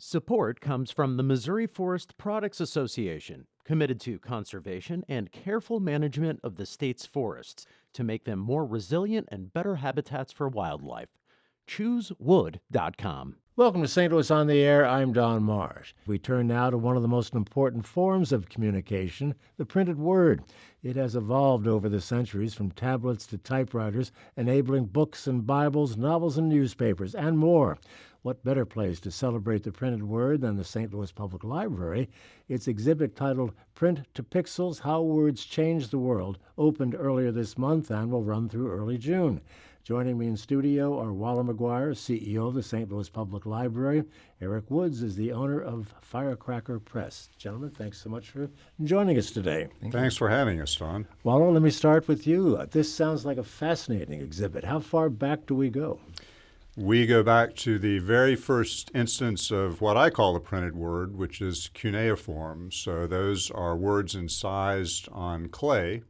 Support comes from the Missouri Forest Products Association, committed to conservation and careful management of the state's forests to make them more resilient and better habitats for wildlife. ChooseWood.com. Welcome to St. Louis on the Air. I'm Don Marsh. We turn now to one of the most important forms of communication, the printed word. It has evolved over the centuries from tablets to typewriters, enabling books and Bibles, novels and newspapers, and more. What better place to celebrate the printed word than the St. Louis Public Library? Its exhibit titled Print to Pixels, How Words Change the World opened earlier this month and will run through early June. Joining me in studio are Waller McGuire, CEO of the St. Louis Public Library. Eric Woods is the owner of Firecracker Press. Gentlemen, thanks so much for joining us today. Thanks for having us, Don. Waller, let me start with you. This sounds like a fascinating exhibit. How far back do we go? We go back to the very first instance of what I call the printed word, which is cuneiform. So those are words incised on clay.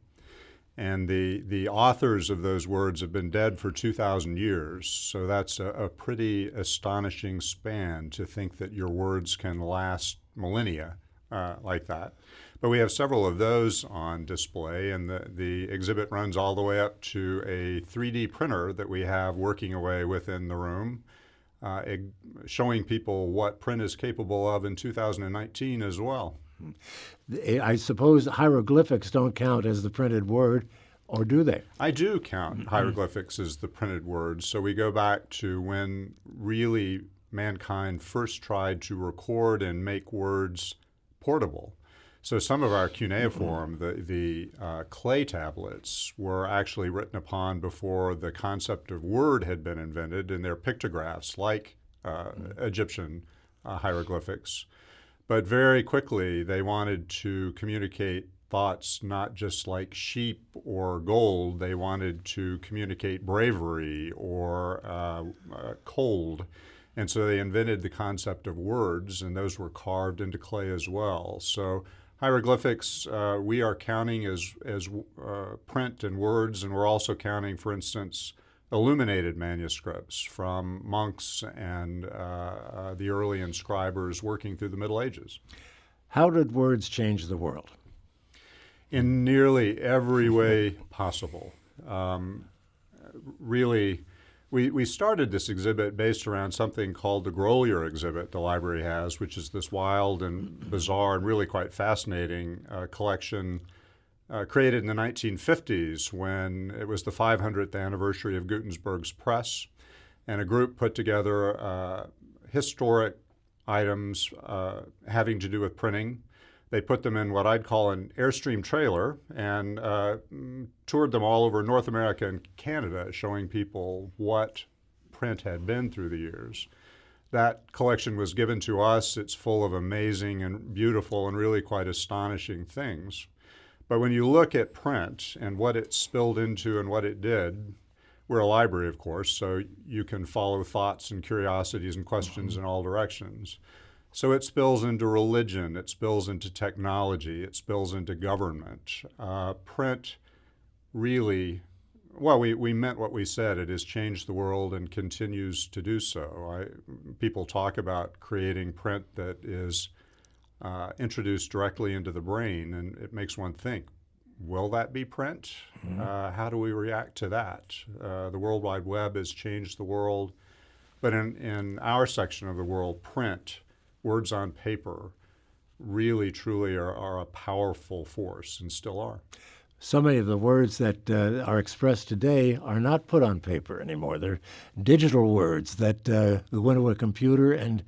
And the authors of those words have been dead for 2,000 years. So that's a pretty astonishing span to think that your words can last millennia like that. But we have several of those on display, and the exhibit runs all the way up to a 3D printer that we have working away within the room, showing people what print is capable of in 2019 as well. I suppose hieroglyphics don't count as the printed word, or do they? I do count hieroglyphics as the printed word. So we go back to when really mankind first tried to record and make words portable. So some of our cuneiform, the clay tablets, were actually written upon before the concept of word had been invented, and they're pictographs like Egyptian hieroglyphics. But very quickly, they wanted to communicate thoughts not just like sheep or gold. They wanted to communicate bravery or cold. And so they invented the concept of words, and those were carved into clay as well. So hieroglyphics, we are counting as print and words, and we're also counting, for instance, illuminated manuscripts from monks and the early inscribers working through the Middle Ages. How did words change the world? In nearly every way possible. Really, we started this exhibit based around something called the Grolier exhibit the library has, which is this wild and bizarre and really quite fascinating collection created in the 1950s when it was the 500th anniversary of Gutenberg's press, and a group put together historic items having to do with printing. They put them in what I'd call an Airstream trailer and toured them all over North America and Canada, showing people what print had been through the years. That collection was given to us. It's full of amazing and beautiful and really quite astonishing things. But when you look at print and what it spilled into and what it did, we're a library, of course, so you can follow thoughts and curiosities and questions in all directions. So it spills into religion, it spills into technology, it spills into government. Print really, well, we meant what we said. It has changed the world and continues to do so. People talk about creating print that is introduced directly into the brain, and it makes one think, will that be print? How do we react to that? The World Wide Web has changed the world, but in our section of the world, print, words on paper, really truly are a powerful force and still are. So many of the words that are expressed today are not put on paper anymore. They're digital words that go into a computer and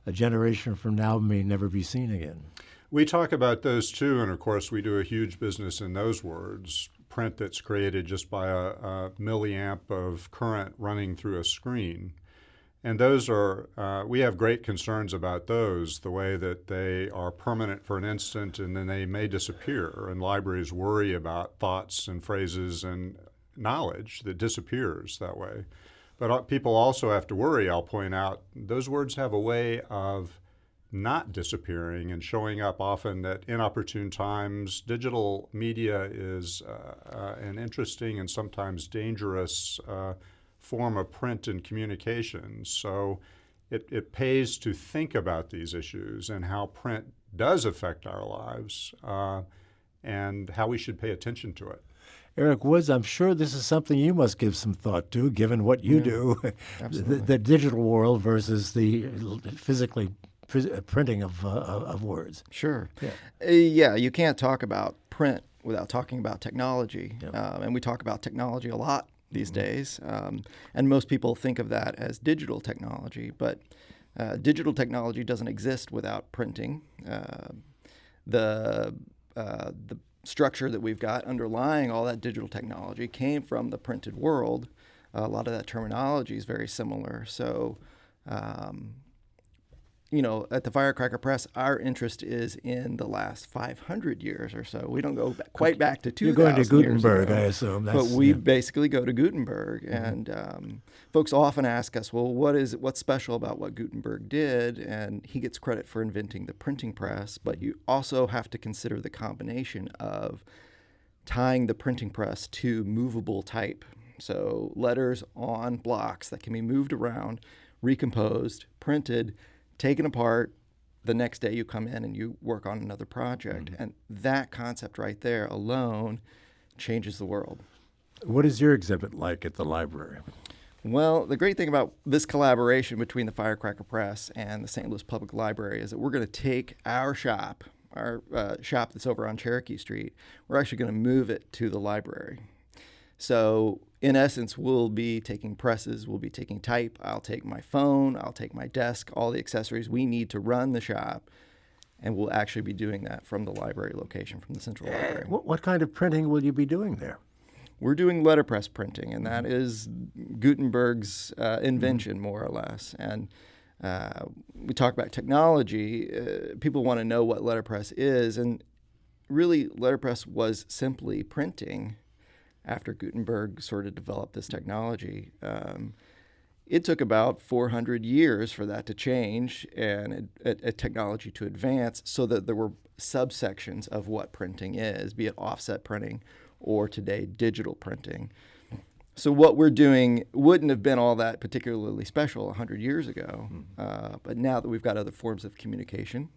a generation from now may never be seen again. We talk about those too, and of course we do a huge business in those words. Print that's created just by a milliamp of current running through a screen. And those are, we have great concerns about those, the way that they are permanent for an instant and then they may disappear. And libraries worry about thoughts and phrases and knowledge that disappears that way. But people also have to worry, I'll point out, those words have a way of not disappearing and showing up often at inopportune times. Digital media is an interesting and sometimes dangerous form of print and communication. So it pays to think about these issues and how print does affect our lives and how we should pay attention to it. Eric Woods, I'm sure this is something you must give some thought to, given what you do, the digital world versus the physically printing of words. Sure. Yeah, you can't talk about print without talking about technology. Yep. And we talk about technology a lot these days. And most people think of that as digital technology, but digital technology doesn't exist without printing. The structure that we've got underlying all that digital technology came from the printed world. A lot of that terminology is very similar. So, at the Firecracker Press, our interest is in the last 500 years or so. We don't go quite back to 2,000 You're going to Gutenberg, years ago, I assume. but we basically go to Gutenberg. And folks often ask us, well, what's special about what Gutenberg did? And he gets credit for inventing the printing press, but you also have to consider the combination of tying the printing press to movable type. So letters on blocks that can be moved around, recomposed, printed, taken apart. The next day you come in and you work on another project. And that concept right there alone changes the world. What is your exhibit like at the library? Well, the great thing about this collaboration between the Firecracker Press and the St. Louis Public Library is that we're going to take our shop that's over on Cherokee Street, we're actually going to move it to the library. So in essence, we'll be taking presses, we'll be taking type, I'll take my phone, I'll take my desk, all the accessories we need to run the shop, and we'll actually be doing that from the library location, from the central library. What kind of printing will you be doing there? We're doing letterpress printing, and that is Gutenberg's invention, more or less. And we talk about technology. People want to know what letterpress is, and really letterpress was simply printing after Gutenberg sort of developed this technology. It took about 400 years for that to change and a technology to advance so that there were subsections of what printing is, be it offset printing or today digital printing. So what we're doing wouldn't have been all that particularly special 100 years ago, but now that we've got other forms of communication,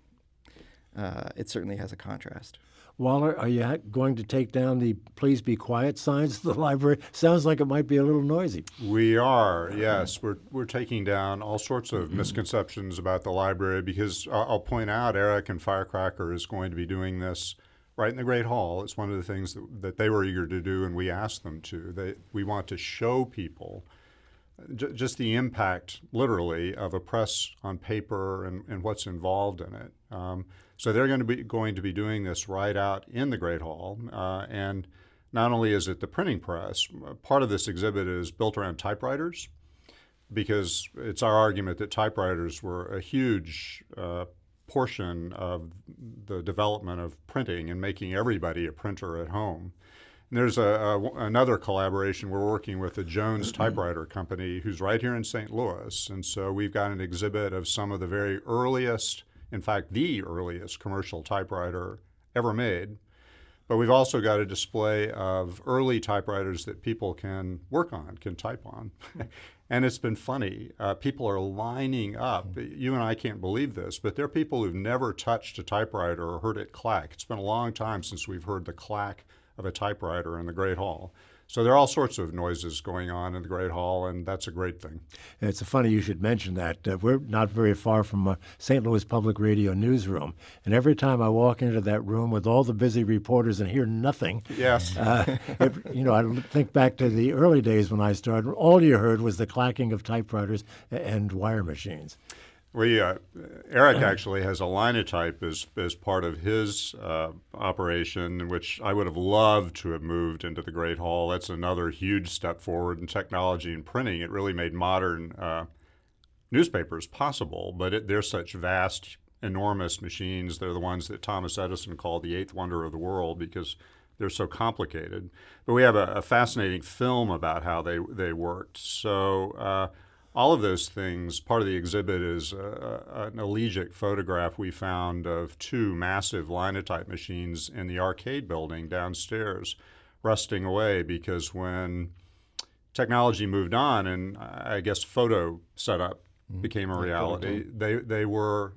it certainly has a contrast. Waller, are you going to take down the "Please be quiet" signs at the library? Sounds like it might be a little noisy. We are, yes. We're taking down all sorts of misconceptions about the library because I'll point out Eric and Firecracker is going to be doing this right in the Great Hall. It's one of the things that they were eager to do, and we asked them to. We want to show people just the impact, literally, of a press on paper and what's involved in it. So they're going to be doing this right out in the Great Hall. And not only is it the printing press, part of this exhibit is built around typewriters because it's our argument that typewriters were a huge portion of the development of printing and making everybody a printer at home. And there's another collaboration. We're working with the Jones Typewriter Company, who's right here in St. Louis. And so we've got an exhibit of some of the very earliest, in fact, the earliest commercial typewriter ever made. But we've also got a display of early typewriters that people can work on, can type on. And it's been funny. People are lining up. You and I can't believe this, but there are people who've never touched a typewriter or heard it clack. It's been a long time since we've heard the clack of a typewriter in the Great Hall. So there are all sorts of noises going on in the Great Hall, and that's a great thing. It's funny you should mention that. We're not very far from a St. Louis Public Radio newsroom, and every time I walk into that room with all the busy reporters and hear nothing, yes, I think back to the early days when I started. All you heard was the clacking of typewriters and wire machines. Eric actually has a linotype as part of his operation, which I would have loved to have moved into the Great Hall. That's another huge step forward in technology and printing. It really made modern newspapers possible, but they're such vast, enormous machines. They're the ones that Thomas Edison called the eighth wonder of the world because they're so complicated. But we have a fascinating film about how they worked. So all of those things, part of the exhibit is an elegiac photograph we found of two massive linotype machines in the arcade building downstairs, rusting away because when technology moved on and I guess photo setup became a reality, they were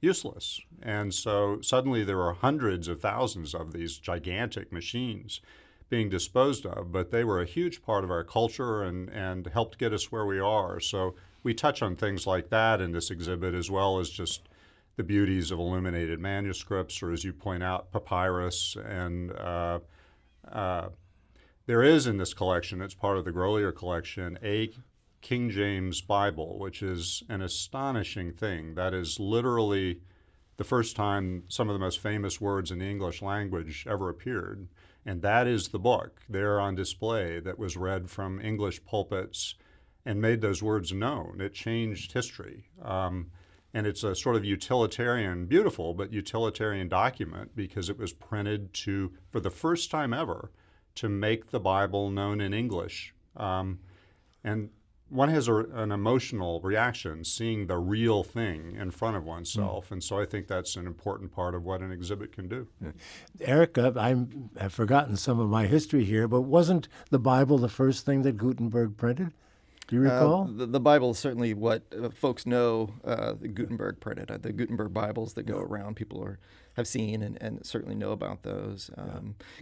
useless. And so suddenly there were hundreds of thousands of these gigantic machines being disposed of, but they were a huge part of our culture and helped get us where we are. So we touch on things like that in this exhibit, as well as just the beauties of illuminated manuscripts, or as you point out, papyrus. And there is in this collection, it's part of the Grolier collection, a King James Bible, which is an astonishing thing. That is literally the first time some of the most famous words in the English language ever appeared. And that is the book there on display that was read from English pulpits and made those words known. It changed history. And it's a sort of utilitarian, beautiful, but utilitarian document because it was printed for the first time ever, to make the Bible known in English. And one has an emotional reaction seeing the real thing in front of oneself. And so I think that's an important part of what an exhibit can do. Eric, I've forgotten some of my history here, but wasn't the Bible the first thing that Gutenberg printed? Do you recall? The Bible is certainly what folks know that Gutenberg printed. The Gutenberg Bibles that go around, people have seen and certainly know about those.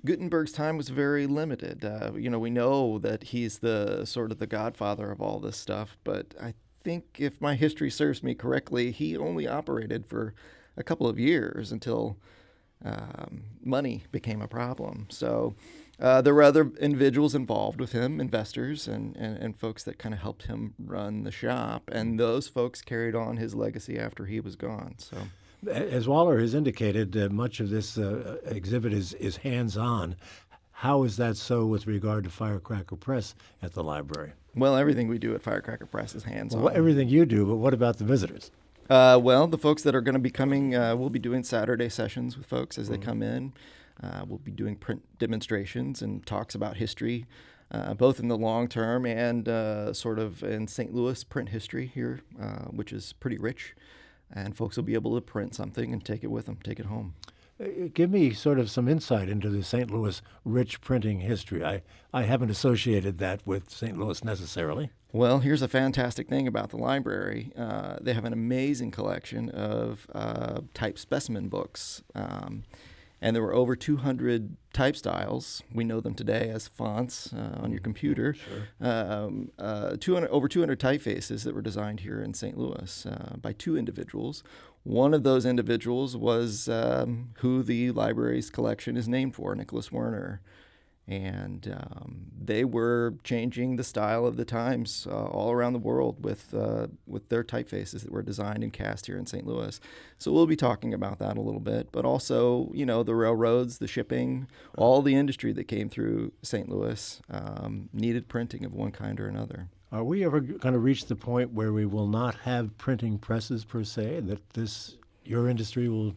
Gutenberg's time was very limited. We know that he's the sort of the godfather of all this stuff, but I think if my history serves me correctly, he only operated for a couple of years until money became a problem. So there were other individuals involved with him, investors and folks that kind of helped him run the shop, and those folks carried on his legacy after he was gone. So, as Waller has indicated, much of this exhibit is hands-on. How is that so with regard to Firecracker Press at the library? Well, everything we do at Firecracker Press is hands-on. Well, everything you do, but what about the visitors? Well, the folks that are going to be coming, we'll be doing Saturday sessions with folks as they come in. We'll be doing print demonstrations and talks about history, both in the long term and sort of in St. Louis print history here, which is pretty rich. And folks will be able to print something and take it with them, take it home. Give me sort of some insight into the St. Louis rich printing history. I haven't associated that with St. Louis necessarily. Well, here's a fantastic thing about the library. They have an amazing collection of type specimen books. And there were over 200 type styles. We know them today as fonts on your computer. Sure. Over 200 typefaces that were designed here in St. Louis by two individuals. One of those individuals was who the library's collection is named for, Nicholas Werner. And they were changing the style of the times all around the world with their typefaces that were designed and cast here in St. Louis. So we'll be talking about that a little bit, but also, the railroads, the shipping, all the industry that came through St. Louis needed printing of one kind or another. Are we ever going to reach the point where we will not have printing presses per se, that your industry will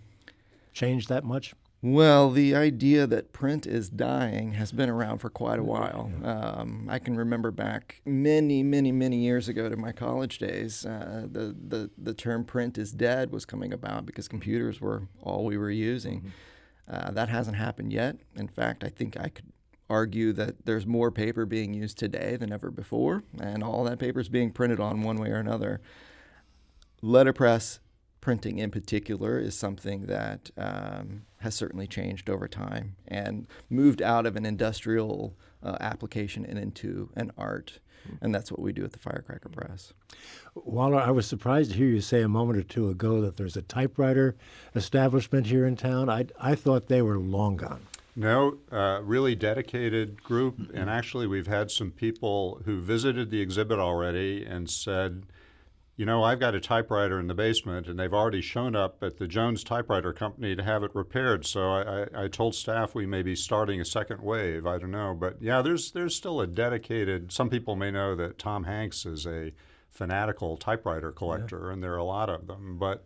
change that much? Well, the idea that print is dying has been around for quite a while. I can remember back many, many, many years ago to my college days, the term print is dead was coming about because computers were all we were using. That hasn't happened yet. In fact, I think I could argue that there's more paper being used today than ever before, and all that paper is being printed on one way or another. Letterpress printing in particular is something that has certainly changed over time and moved out of an industrial application and into an art. And that's what we do at the Firecracker Press. Waller, I was surprised to hear you say a moment or two ago that there's a typewriter establishment here in town. I thought they were long gone. No, really dedicated group. And actually, we've had some people who visited the exhibit already and said, I've got a typewriter in the basement, and they've already shown up at the Jones Typewriter Company to have it repaired. So I told staff we may be starting a second wave. I don't know. But, yeah, there's still a dedicated – some people may know that Tom Hanks is a fanatical typewriter collector, and there are a lot of them. But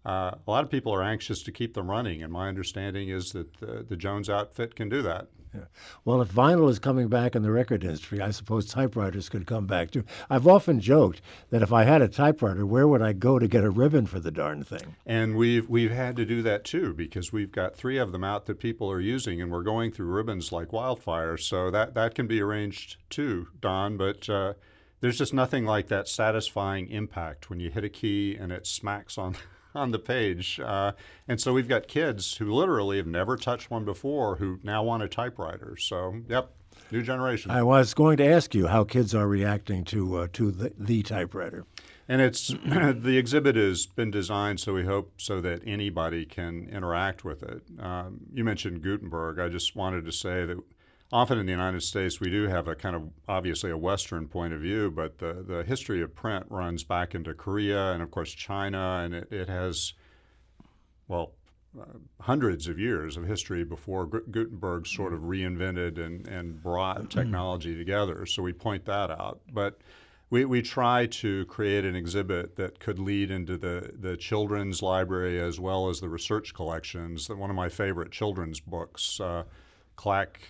a lot of people are anxious to keep them running, and my understanding is that the Jones outfit can do that. Yeah. Well, if vinyl is coming back in the record industry, I suppose typewriters could come back too. I've often joked that if I had a typewriter, where would I go to get a ribbon for the darn thing? And we've had to do that too, because we've got 3 of them out that people are using, and we're going through ribbons like wildfire. So that can be arranged too, Don. But there's just nothing like that satisfying impact when you hit a key and it smacks on on the page. And so we've got kids who literally have never touched one before who now want a typewriter. So, yep, new generation. I was going to ask you how kids are reacting to the typewriter. And it's the exhibit has been designed so we hope so that anybody can interact with it. You mentioned Gutenberg. I just wanted to say that often in the United States we do have a kind of obviously a Western point of view, but the history of print runs back into Korea and of course China, and it has, well, hundreds of years of history before Gutenberg sort of reinvented and brought technology together. So we point that out. But we try to create an exhibit that could lead into the children's library as well as the research collections. One of my favorite children's books, Clack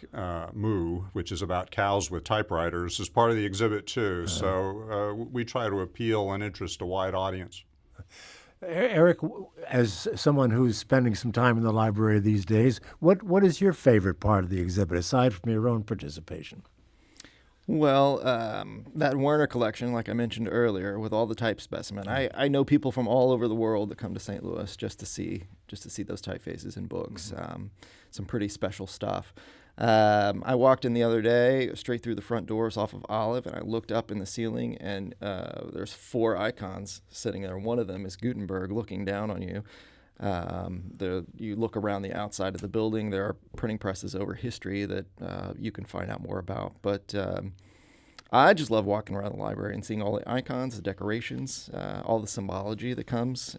Moo, which is about cows with typewriters, is part of the exhibit too. So we try to appeal and interest a wide audience. Eric, as someone who's spending some time in the library these days, what is your favorite part of the exhibit aside from your own participation? Well, that Werner collection, like I mentioned earlier, with all the type specimen, I know people from all over the world that come to St. Louis just to see those typefaces in books. Some pretty special stuff. I walked in the other day, straight through the front doors off of Olive, and I looked up in the ceiling, and there's 4 icons sitting there. One of them is Gutenberg looking down on you. You look around the outside of the building, there are printing presses over history that you can find out more about. But I just love walking around the library and seeing all the icons, the decorations, all the symbology that comes.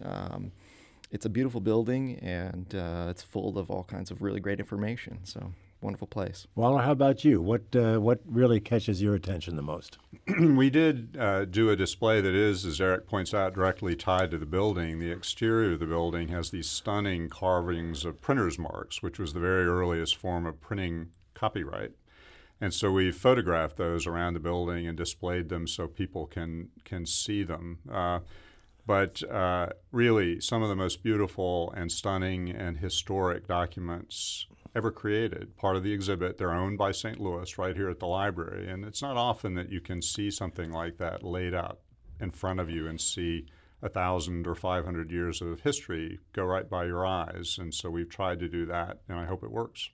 It's a beautiful building, and it's full of all kinds of really great information. So, wonderful place. Waller, how about you? What really catches your attention the most? We did do a display that is, as Eric points out, directly tied to the building. The exterior of the building has these stunning carvings of printer's marks, which was the very earliest form of printing copyright. And so we photographed those around the building and displayed them so people can see them. But really, some of the most beautiful and stunning and historic documents ever created, part of the exhibit. They're owned by St. Louis right here at the library. And it's not often that you can see something like that laid out in front of you and see 1,000 or 500 years of history go right by your eyes. And so we've tried to do that, and I hope it works.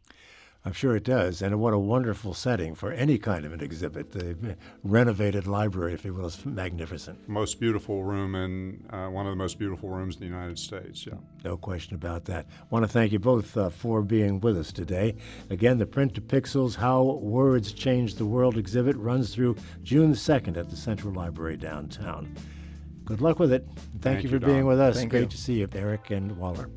I'm sure it does. And what a wonderful setting for any kind of an exhibit. The renovated library, if you will, is magnificent. Most beautiful room in one of the most beautiful rooms in the United States, yeah. No question about that. I want to thank you both for being with us today. Again, the Print to Pixels, How Words Change the World exhibit runs through June 2nd at the Central Library downtown. Good luck with it. Thank you for being with us. Great to see you, Eric and Waller.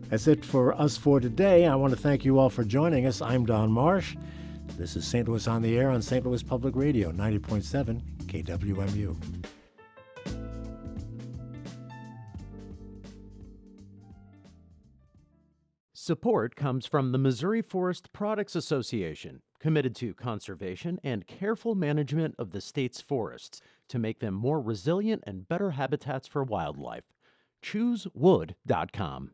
That's it for us for today. I want to thank you all for joining us. I'm Don Marsh. This is St. Louis on the Air on St. Louis Public Radio, 90.7 KWMU. Support comes from the Missouri Forest Products Association, committed to conservation and careful management of the state's forests to make them more resilient and better habitats for wildlife. ChooseWood.com.